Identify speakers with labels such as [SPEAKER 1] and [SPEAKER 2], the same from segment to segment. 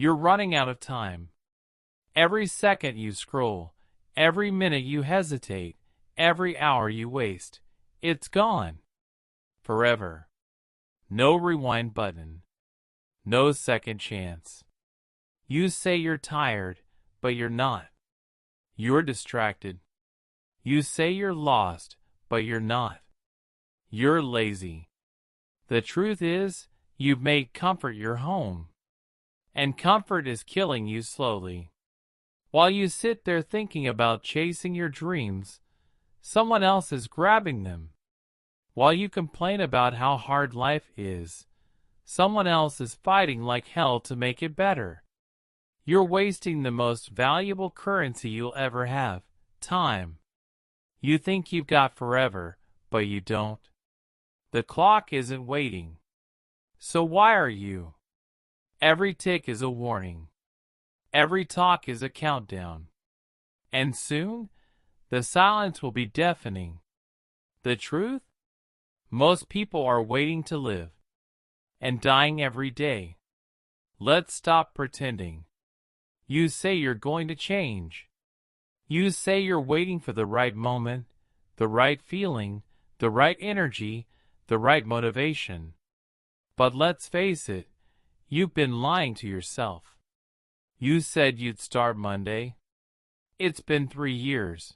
[SPEAKER 1] You're running out of time. Every second you scroll, every minute you hesitate, every hour you waste, it's gone. Forever. No rewind button. No second chance. You say you're tired, but you're not. You're distracted. You say you're lost, but you're not. You're lazy. The truth is, you've made comfort your home. And comfort is killing you slowly. While you sit there thinking about chasing your dreams, someone else is grabbing them. While you complain about how hard life is, someone else is fighting like hell to make it better. You're wasting the most valuable currency you'll ever have, time. You think you've got forever, but you don't. The clock isn't waiting. So why are you? Every tick is a warning. Every talk is a countdown. And soon, the silence will be deafening. The truth? Most people are waiting to live. And dying every day. Let's stop pretending. You say you're going to change. You say you're waiting for the right moment, the right feeling, the right energy, the right motivation. But let's face it, you've been lying to yourself. You said you'd start Monday. It's been 3 years.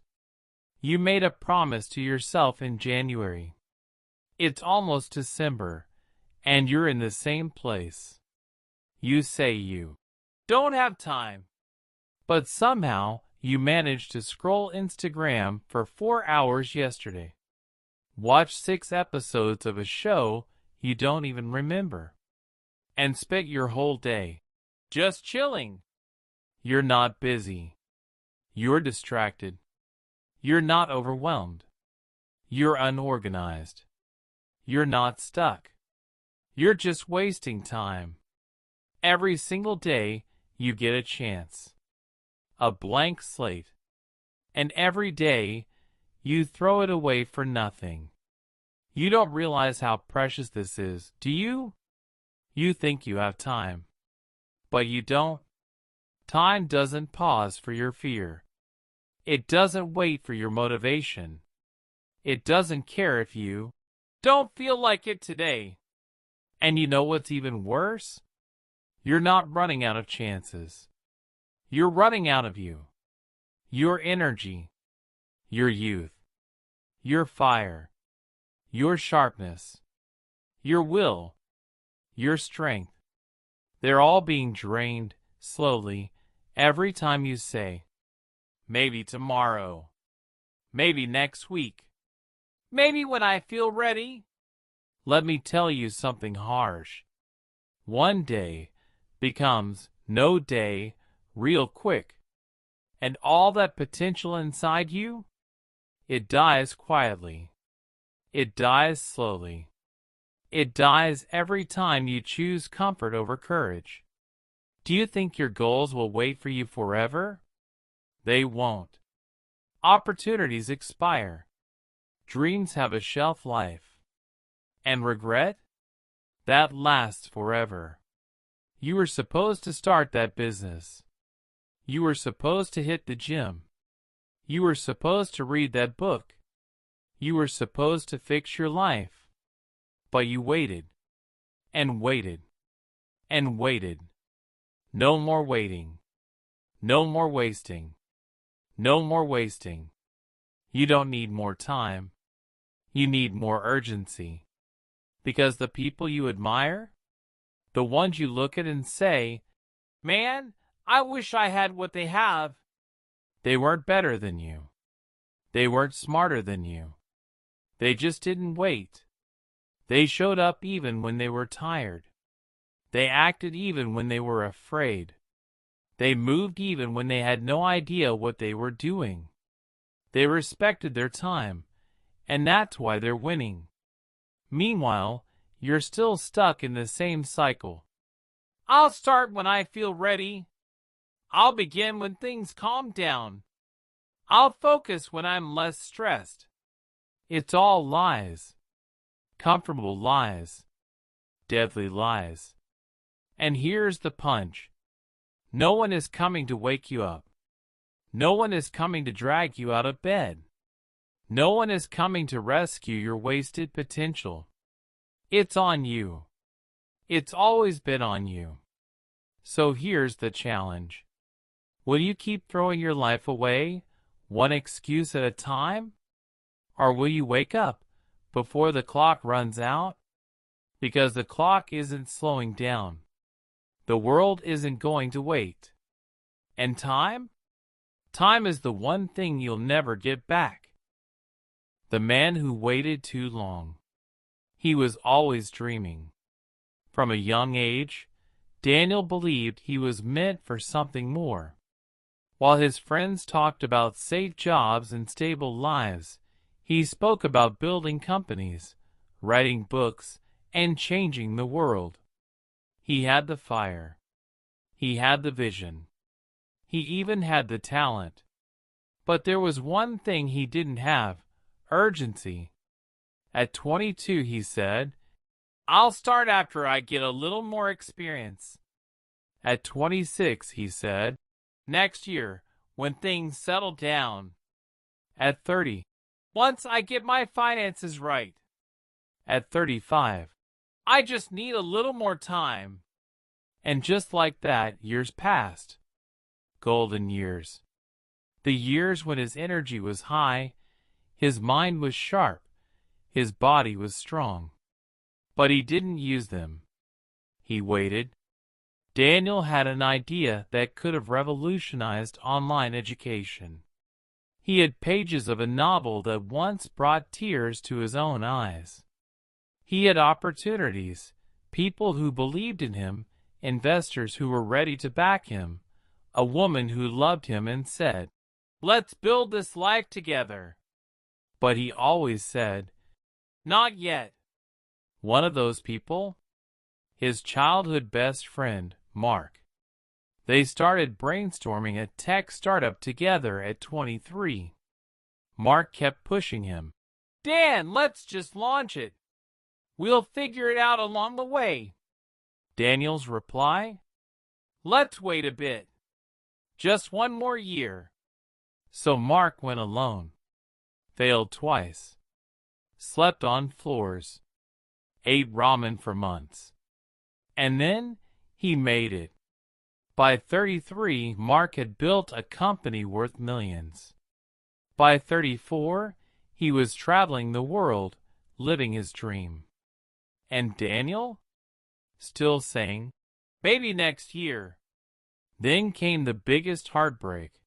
[SPEAKER 1] You made a promise to yourself in January. It's almost December, and you're in the same place. You say you don't have time. But somehow, you managed to scroll Instagram for 4 hours yesterday. Watch 6 episodes of a show you don't even remember. And spent your whole day just chilling. You're not busy. You're distracted. You're not overwhelmed. You're unorganized. You're not stuck. You're just wasting time. Every single day, you get a chance. A blank slate. And every day, you throw it away for nothing. You don't realize how precious this is, do you? You think you have time. But you don't. Time doesn't pause for your fear. It doesn't wait for your motivation. It doesn't care if you don't feel like it today. And you know what's even worse? You're not running out of chances. You're running out of you. Your energy. Your youth. Your fire. Your sharpness. Your will. Your strength. They're all being drained, slowly, every time you say, maybe tomorrow. Maybe next week. Maybe when I feel ready. Let me tell you something harsh. One day becomes no day real quick. And all that potential inside you, it dies quietly. It dies slowly. It dies every time you choose comfort over courage. Do you think your goals will wait for you forever? They won't. Opportunities expire. Dreams have a shelf life. And regret? That lasts forever. You were supposed to start that business. You were supposed to hit the gym. You were supposed to read that book. You were supposed to fix your life. But you waited. And waited. And waited. No more waiting. No more wasting. No more wasting. You don't need more time. You need more urgency. Because the people you admire, the ones you look at and say, man, I wish I had what they have, they weren't better than you. They weren't smarter than you. They just didn't wait. They showed up even when they were tired. They acted even when they were afraid. They moved even when they had no idea what they were doing. They respected their time, and that's why they're winning. Meanwhile, you're still stuck in the same cycle. I'll start when I feel ready. I'll begin when things calm down. I'll focus when I'm less stressed. It's all lies. Comfortable lies. Deadly lies. And here's the punch. No one is coming to wake you up. No one is coming to drag you out of bed. No one is coming to rescue your wasted potential. It's on you. It's always been on you. So here's the challenge. Will you keep throwing your life away, one excuse at a time? Or will you wake up before the clock runs out? Because the clock isn't slowing down. The world isn't going to wait. And time? Time is the one thing you'll never get back. The man who waited too long. He was always dreaming. From a young age, Daniel believed he was meant for something more. While his friends talked about safe jobs and stable lives, he spoke about building companies, writing books, and changing the world. He had the fire. He had the vision. He even had the talent. But there was one thing he didn't have: urgency. At 22, he said, "I'll start after I get a little more experience." At 26, he said, "Next year, when things settle down." At 30, "Once I get my finances right." At 35, "I just need a little more time." And just like that, years passed. Golden years. The years when his energy was high, his mind was sharp, his body was strong. But he didn't use them. He waited. Daniel had an idea that could have revolutionized online education. He had pages of a novel that once brought tears to his own eyes. He had opportunities, people who believed in him, investors who were ready to back him, a woman who loved him and said, "Let's build this life together." But he always said, "Not yet." One of those people? His childhood best friend, Mark. They started brainstorming a tech startup together at 23. Mark kept pushing him. "Dan, let's just launch it. We'll figure it out along the way." Daniel's reply? "Let's wait a bit. Just one more year." So Mark went alone. Failed twice. Slept on floors. Ate ramen for months. And then he made it. By 33, Mark had built a company worth millions. By 34, he was traveling the world, living his dream. And Daniel? Still saying, "Maybe next year." Then came the biggest heartbreak.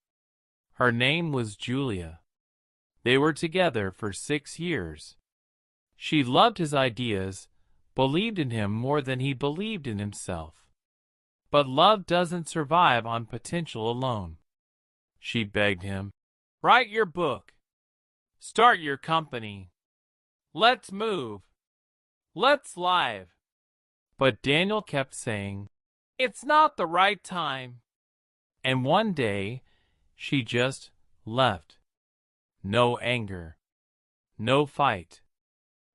[SPEAKER 1] Her name was Julia. They were together for 6 years. She loved his ideas, believed in him more than he believed in himself. But love doesn't survive on potential alone. She begged him, "Write your book. Start your company. Let's move. Let's live." But Daniel kept saying, "It's not the right time." And one day, she just left. No anger. No fight.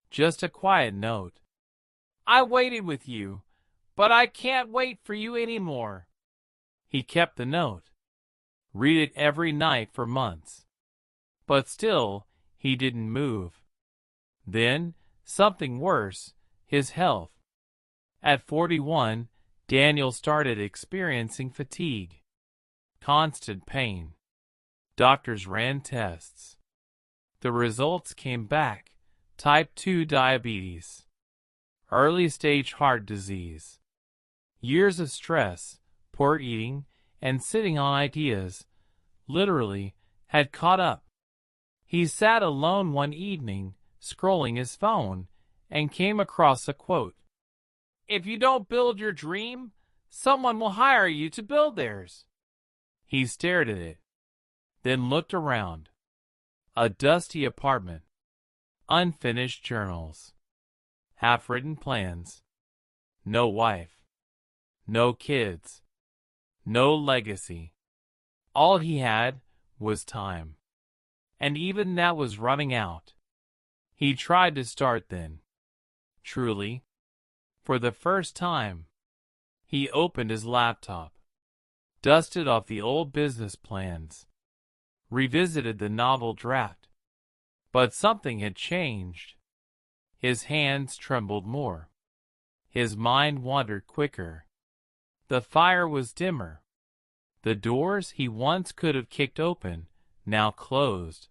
[SPEAKER 1] Just a quiet note. "I waited with you, but I can't wait for you anymore." He kept the note. Read it every night for months. But still, he didn't move. Then, something worse, his health. At 41, Daniel started experiencing fatigue. Constant pain. Doctors ran tests. The results came back: type 2 diabetes. Early stage heart disease. Years of stress, poor eating, and sitting on ideas, literally, had caught up. He sat alone one evening, scrolling his phone, and came across a quote. "If you don't build your dream, someone will hire you to build theirs." He stared at it, then looked around. A dusty apartment. Unfinished journals. Half-written plans. No wife. No kids. No legacy. All he had was time. And even that was running out. He tried to start then. Truly, for the first time, he opened his laptop. dusted off the old business plans, revisited the novel draft. But something had changed. His hands trembled more. His mind wandered quicker. The fire was dimmer. The doors he once could have kicked open now closed.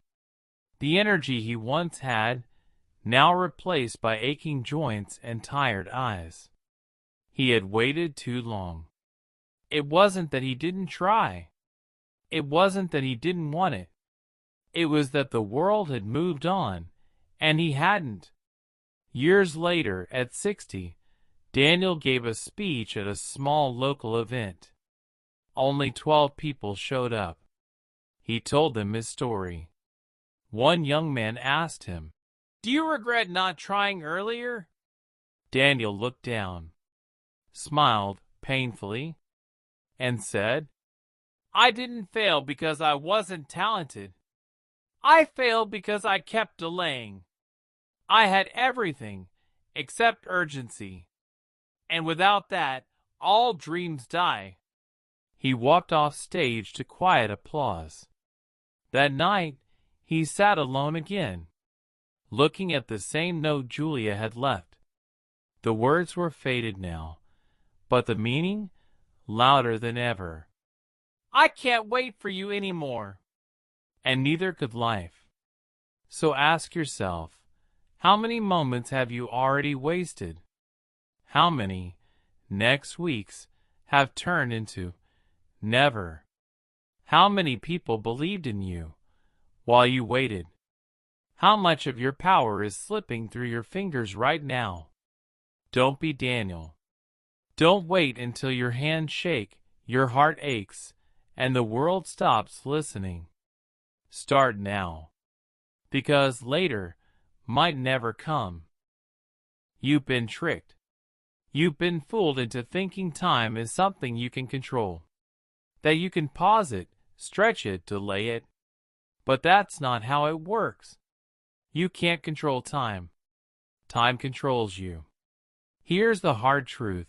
[SPEAKER 1] The energy he once had now replaced by aching joints and tired eyes. He had waited too long. It wasn't that he didn't try. It wasn't that he didn't want it. It was that the world had moved on, and he hadn't. Years later, at 60, Daniel gave a speech at a small local event. Only 12 people showed up. He told them his story. One young man asked him, "Do you regret not trying earlier?" Daniel looked down, smiled painfully, and said, "I didn't fail because I wasn't talented. I failed because I kept delaying. I had everything except urgency. And without that, all dreams die." He walked off stage to quiet applause. That night, he sat alone again, looking at the same note Julia had left. The words were faded now, but the meaning louder than ever. "I can't wait for you anymore." And neither could life. So ask yourself, how many moments have you already wasted? How many next weeks have turned into never? How many people believed in you while you waited? How much of your power is slipping through your fingers right now? Don't be Daniel. Don't wait until your hands shake, your heart aches, and the world stops listening. Start now, because later might never come. You've been tricked. You've been fooled into thinking time is something you can control, that you can pause it, stretch it, delay it. But that's not how it works. You can't control time. Time controls you. Here's the hard truth.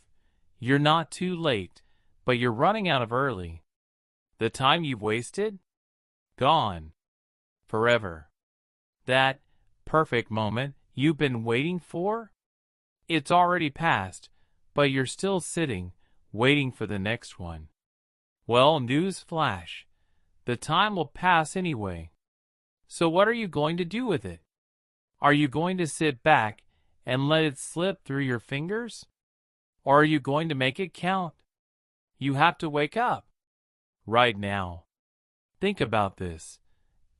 [SPEAKER 1] You're not too late, but you're running out of early. The time you've wasted? Gone. Forever. That perfect moment you've been waiting for? It's already passed, but you're still sitting, waiting for the next one. Well, news flash. The time will pass anyway. So what are you going to do with it? Are you going to sit back and let it slip through your fingers? Or are you going to make it count? You have to wake up. Right now. Think about this.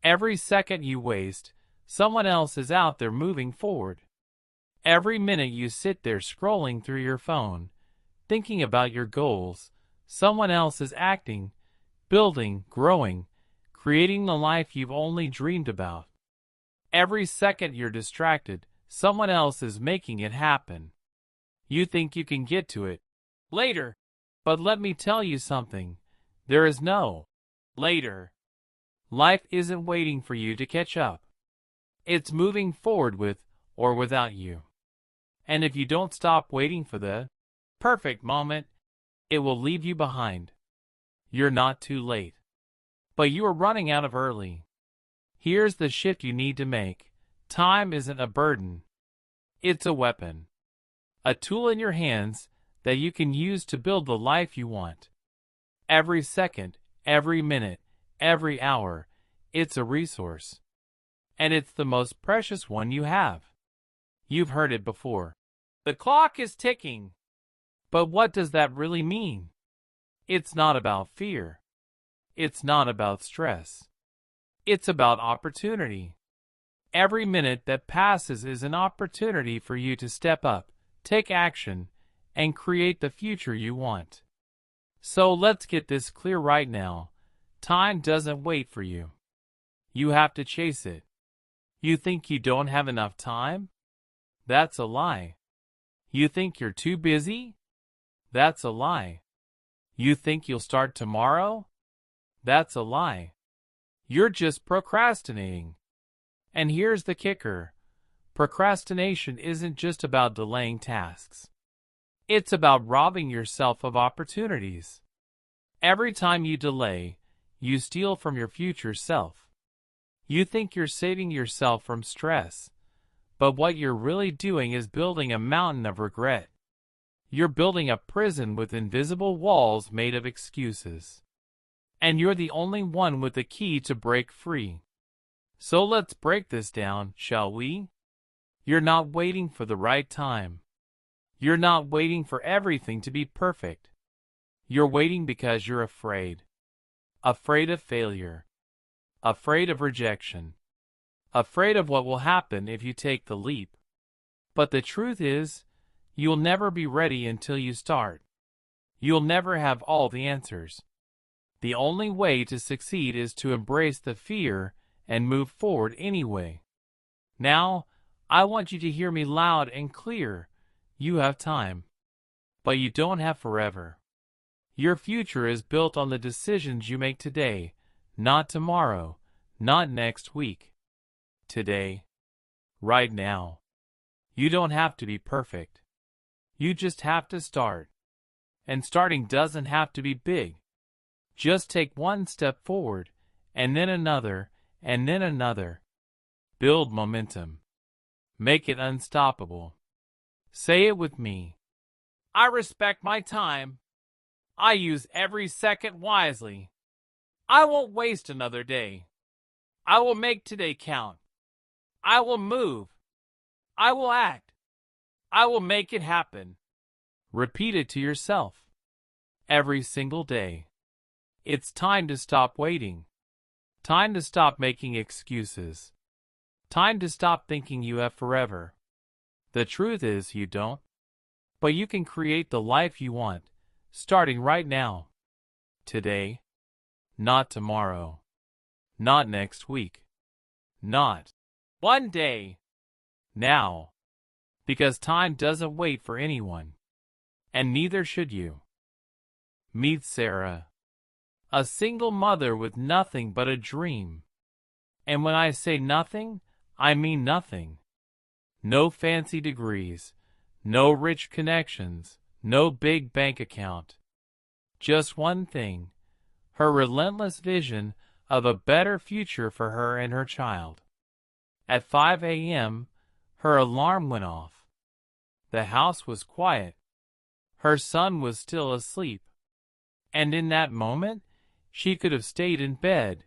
[SPEAKER 1] Every second you waste, someone else is out there moving forward. Every minute you sit there scrolling through your phone, thinking about your goals, someone else is acting, building, growing, creating the life you've only dreamed about. Every second you're distracted, someone else is making it happen. You think you can get to it later, but let me tell you something. There is no later. Life isn't waiting for you to catch up. It's moving forward with or without you. And if you don't stop waiting for the perfect moment, it will leave you behind. You're not too late, but you are running out of early. Here's the shift you need to make. Time isn't a burden. It's a weapon. A tool in your hands that you can use to build the life you want. Every second, every minute, every hour, it's a resource. And it's the most precious one you have. You've heard it before. The clock is ticking. But what does that really mean? It's not about fear. It's not about stress. It's about opportunity. Every minute that passes is an opportunity for you to step up, take action, and create the future you want. So let's get this clear right now. Time doesn't wait for you. You have to chase it. You think you don't have enough time? That's a lie. You think you're too busy? That's a lie. You think you'll start tomorrow? That's a lie. You're just procrastinating. And here's the kicker. Procrastination isn't just about delaying tasks. It's about robbing yourself of opportunities. Every time you delay, you steal from your future self. You think you're saving yourself from stress, but what you're really doing is building a mountain of regret. You're building a prison with invisible walls made of excuses. And you're the only one with the key to break free. So let's break this down, shall we? You're not waiting for the right time. You're not waiting for everything to be perfect. You're waiting because you're afraid. Afraid of failure. Afraid of rejection. Afraid of what will happen if you take the leap. But the truth is, you'll never be ready until you start. You'll never have all the answers. The only way to succeed is to embrace the fear and move forward anyway. Now, I want you to hear me loud and clear. You have time. But you don't have forever. Your future is built on the decisions you make today, not tomorrow, not next week. Today. Right now. You don't have to be perfect. You just have to start. And starting doesn't have to be big. Just take one step forward, and then another, and then another. Build momentum. Make it unstoppable. Say it with me. I respect my time. I use every second wisely. I won't waste another day. I will make today count. I will move. I will act. I will make it happen. Repeat it to yourself. Every single day. It's time to stop waiting. Time to stop making excuses. Time to stop thinking you have forever. The truth is you don't. But you can create the life you want, starting right now. Today. Not tomorrow. Not next week. Not one day. Now. Because time doesn't wait for anyone. And neither should you. Meet Sarah. A single mother with nothing but a dream. And when I say nothing, I mean nothing. No fancy degrees, no rich connections, no big bank account. Just one thing, her relentless vision of a better future for her and her child. At 5 a.m., her alarm went off. The house was quiet. Her son was still asleep. And in that moment, she could have stayed in bed,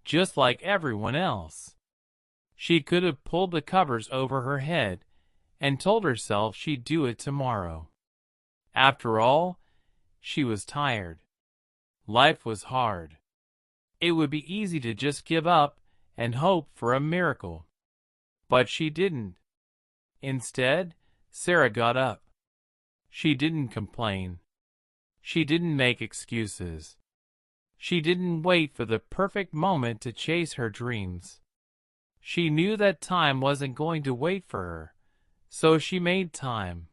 [SPEAKER 1] just like everyone else. She could have pulled the covers over her head and told herself she'd do it tomorrow. After all, she was tired. Life was hard. It would be easy to just give up and hope for a miracle. But she didn't. Instead, Sarah got up. She didn't complain. She didn't make excuses. She didn't wait for the perfect moment to chase her dreams. She knew that time wasn't going to wait for her, so she made time.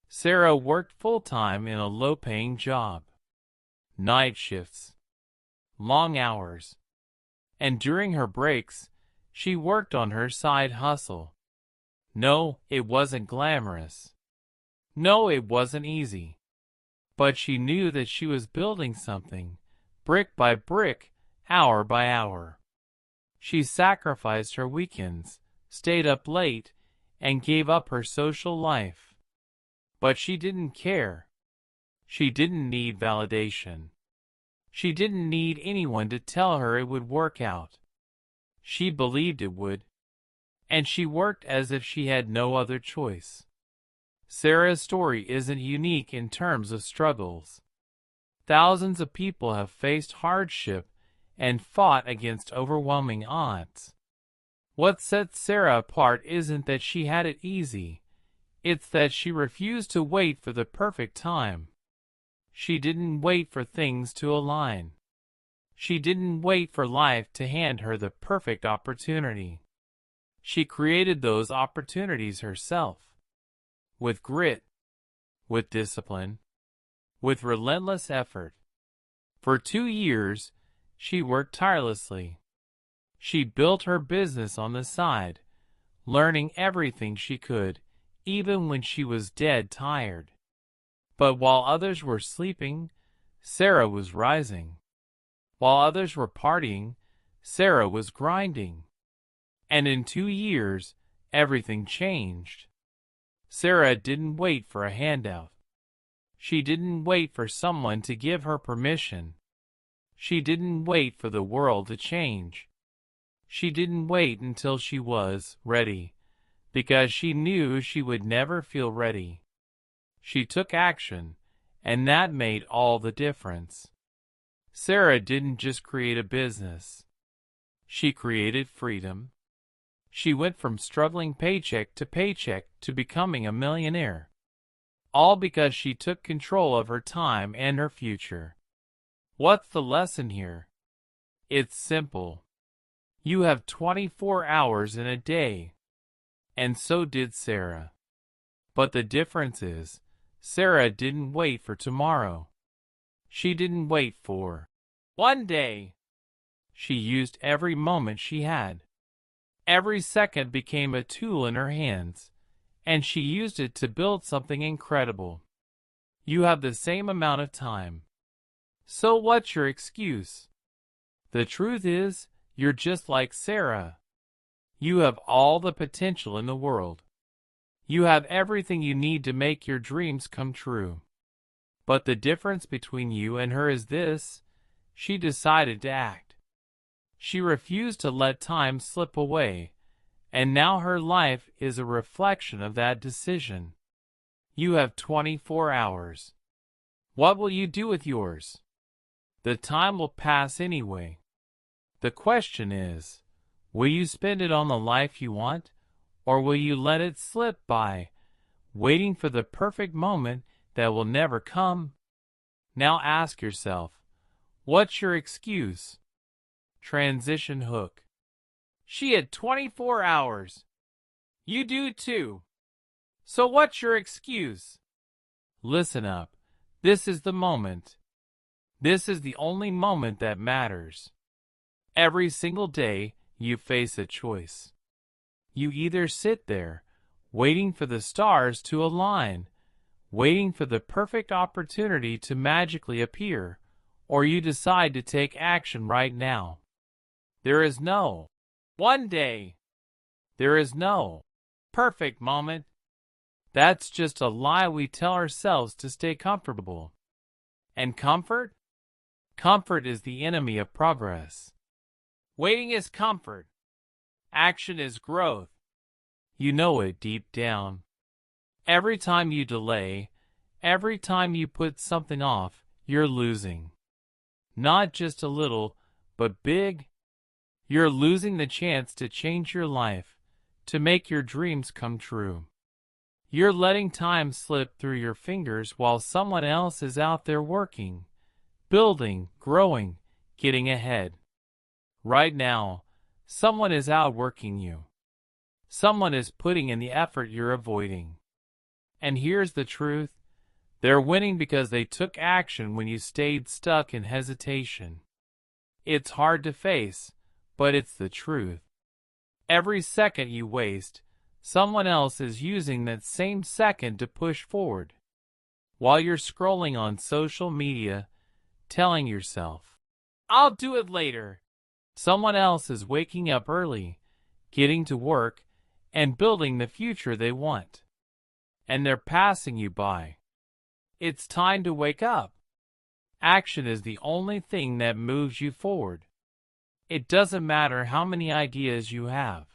[SPEAKER 1] Sarah worked full-time in a low-paying job. Night shifts. Long hours. And during her breaks, she worked on her side hustle. No, it wasn't glamorous. No, it wasn't easy. But she knew that she was building something, brick by brick, hour by hour. She sacrificed her weekends, stayed up late, and gave up her social life. But she didn't care. She didn't need validation. She didn't need anyone to tell her it would work out. She believed it would. And she worked as if she had no other choice. Sarah's story isn't unique in terms of struggles. Thousands of people have faced hardship and fought against overwhelming odds. What sets Sarah apart isn't that she had it easy. It's that she refused to wait for the perfect time. She didn't wait for things to align. She didn't wait for life to hand her the perfect opportunity. She created those opportunities herself. With grit, with discipline, with relentless effort. For 2 years, she worked tirelessly. She built her business on the side, learning everything she could, even when she was dead tired. But while others were sleeping, Sarah was rising. While others were partying, Sarah was grinding. And in 2 years, everything changed. Sarah didn't wait for a handout. She didn't wait for someone to give her permission. She didn't wait for the world to change. She didn't wait until she was ready, because she knew she would never feel ready. She took action, and that made all the difference. Sarah didn't just create a business. She created freedom. She went from struggling paycheck to paycheck to becoming a millionaire. All because she took control of her time and her future. What's the lesson here? It's simple. You have 24 hours in a day. And so did Sarah. But the difference is, Sarah didn't wait for tomorrow. She didn't wait for one day. She used every moment she had. Every second became a tool in her hands, and she used it to build something incredible. You have the same amount of time. So what's your excuse? The truth is, you're just like Sarah. You have all the potential in the world. You have everything you need to make your dreams come true. But the difference between you and her is this: she decided to act. She refused to let time slip away, and now her life is a reflection of that decision. You have 24 hours. What will you do with yours? The time will pass anyway. The question is, will you spend it on the life you want, or will you let it slip by, waiting for the perfect moment that will never come? Now ask yourself, what's your excuse? Transition hook. She had 24 hours. You do too. So what's your excuse? Listen up. This is the moment. This is the only moment that matters. Every single day, you face a choice. You either sit there, waiting for the stars to align, waiting for the perfect opportunity to magically appear, or you decide to take action right now. There is no one day. There is no perfect moment. That's just a lie we tell ourselves to stay comfortable. And comfort? Comfort is the enemy of progress. Waiting is comfort. Action is growth. You know it deep down. Every time you delay, every time you put something off, you're losing. Not just a little, but big. You're losing the chance to change your life, to make your dreams come true. You're letting time slip through your fingers while someone else is out there working, building, growing, getting ahead. Right now, someone is outworking you. Someone is putting in the effort you're avoiding. And here's the truth. They're winning because they took action when you stayed stuck in hesitation. It's hard to face, but it's the truth. Every second you waste, someone else is using that same second to push forward. While you're scrolling on social media, telling yourself, "I'll do it later," someone else is waking up early, getting to work, and building the future they want. And they're passing you by. It's time to wake up. Action is the only thing that moves you forward. It doesn't matter how many ideas you have.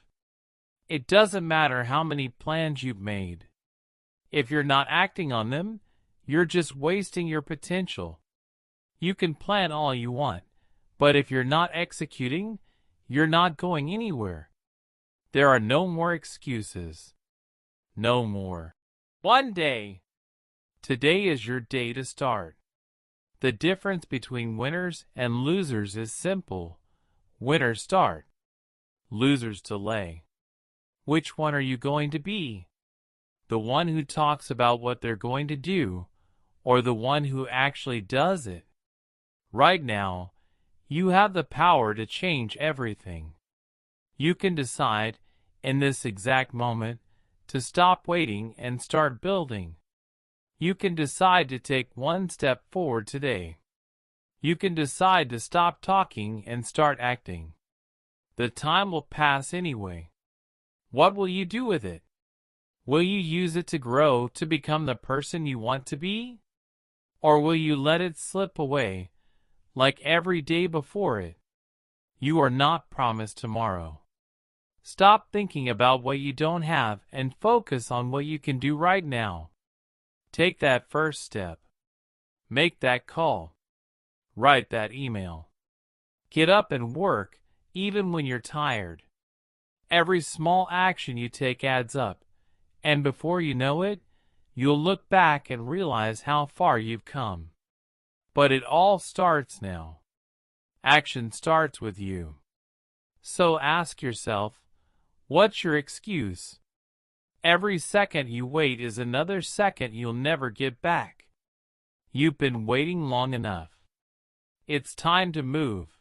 [SPEAKER 1] It doesn't matter how many plans you've made. If you're not acting on them, you're just wasting your potential. You can plan all you want, but if you're not executing, you're not going anywhere. There are no more excuses. No more. One day. Today is your day to start. The difference between winners and losers is simple. Winners start. Losers delay. Which one are you going to be? The one who talks about what they're going to do, or the one who actually does it? Right now, you have the power to change everything. You can decide, in this exact moment, to stop waiting and start building. You can decide to take one step forward today. You can decide to stop talking and start acting. The time will pass anyway. What will you do with it? Will you use it to grow to become the person you want to be? Or will you let it slip away, like every day before it? You are not promised tomorrow. Stop thinking about what you don't have and focus on what you can do right now. Take that first step. Make that call. Write that email. Get up and work, even when you're tired. Every small action you take adds up, and before you know it, you'll look back and realize how far you've come. But it all starts now. Action starts with you. So ask yourself, what's your excuse? Every second you wait is another second you'll never get back. You've been waiting long enough. It's time to move.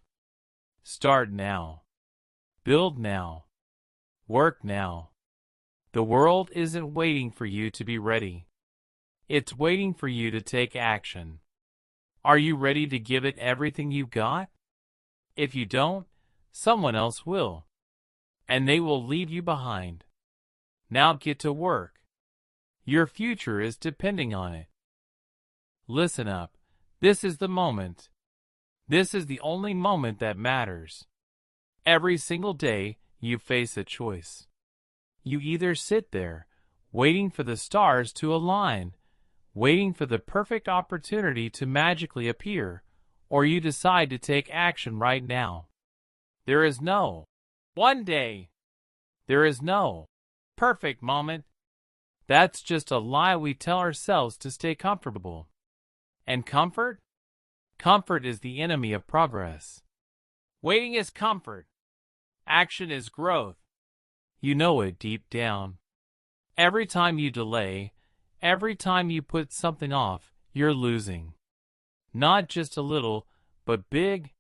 [SPEAKER 1] Start now. Build now. Work now. The world isn't waiting for you to be ready. It's waiting for you to take action. Are you ready to give it everything you've got? If you don't, someone else will. And they will leave you behind. Now get to work. Your future is depending on it. Listen up. This is the moment. This is the only moment that matters. Every single day, you face a choice. You either sit there, waiting for the stars to align, waiting for the perfect opportunity to magically appear, or you decide to take action right now. There is no one day. There is no perfect moment. That's just a lie we tell ourselves to stay comfortable. And comfort? Comfort is the enemy of progress. Waiting is comfort. Action is growth. You know it deep down. Every time you delay, every time you put something off, you're losing. Not just a little, but big.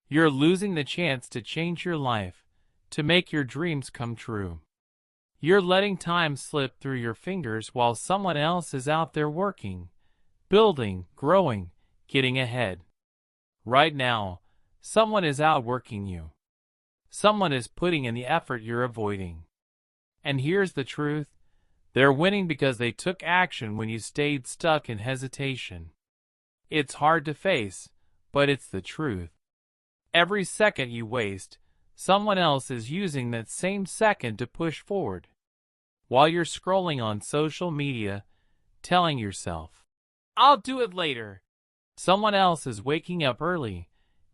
[SPEAKER 1] You're losing the chance to change your life, to make your dreams come true. You're letting time slip through your fingers while someone else is out there working, building, growing, getting ahead. Right now, someone is outworking you. Someone is putting in the effort you're avoiding. And here's the truth. They're winning because they took action when you stayed stuck in hesitation. It's hard to face, but it's the truth. Every second you waste, someone else is using that same second to push forward. While you're scrolling on social media, telling yourself, "I'll do it later," someone else is waking up early,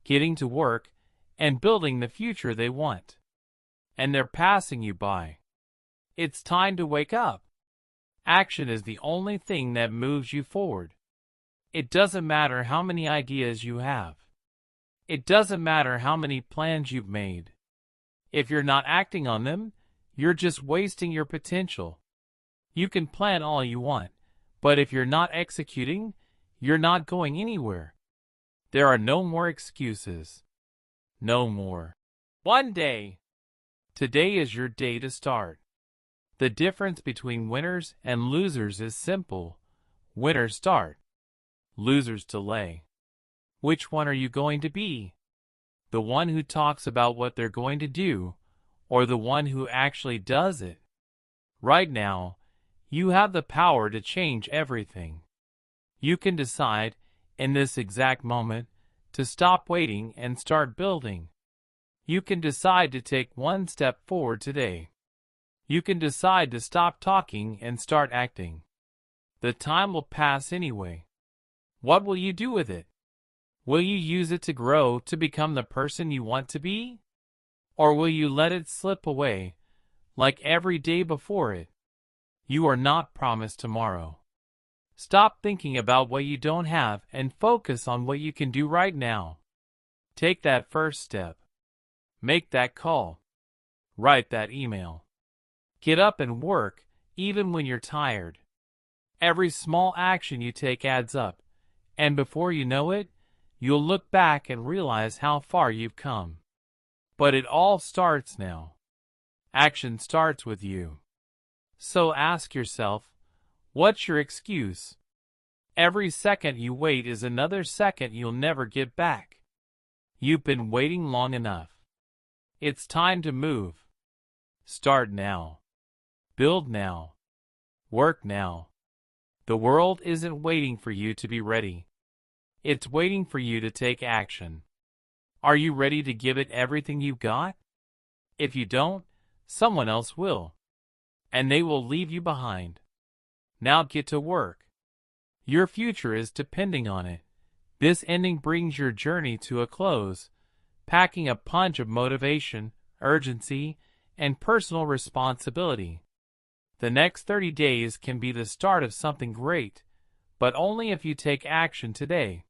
[SPEAKER 1] getting to work, and building the future they want. And they're passing you by. It's time to wake up. Action is the only thing that moves you forward. It doesn't matter how many ideas you have. It doesn't matter how many plans you've made. If you're not acting on them, you're just wasting your potential. You can plan all you want, but if you're not executing, you're not going anywhere. There are no more excuses. No more. One day. Today is your day to start. The difference between winners and losers is simple. Winners start. Losers delay. Which one are you going to be? The one who talks about what they're going to do, or the one who actually does it? Right now, you have the power to change everything. You can decide, in this exact moment, to stop waiting and start building. You can decide to take one step forward today. You can decide to stop talking and start acting. The time will pass anyway. What will you do with it? Will you use it to grow to become the person you want to be? Or will you let it slip away, like every day before it? You are not promised tomorrow. Stop thinking about what you don't have and focus on what you can do right now. Take that first step. Make that call. Write that email. Get up and work, even when you're tired. Every small action you take adds up, and before you know it, you'll look back and realize how far you've come. But it all starts now. Action starts with you. So ask yourself, what's your excuse? Every second you wait is another second you'll never get back. You've been waiting long enough. It's time to move. Start now. Build now. Work now. The world isn't waiting for you to be ready. It's waiting for you to take action. Are you ready to give it everything you've got? If you don't, someone else will. And they will leave you behind. Now get to work. Your future is depending on it. This ending brings your journey to a close, packing a punch of motivation, urgency, and personal responsibility. The next 30 days can be the start of something great, but only if you take action today.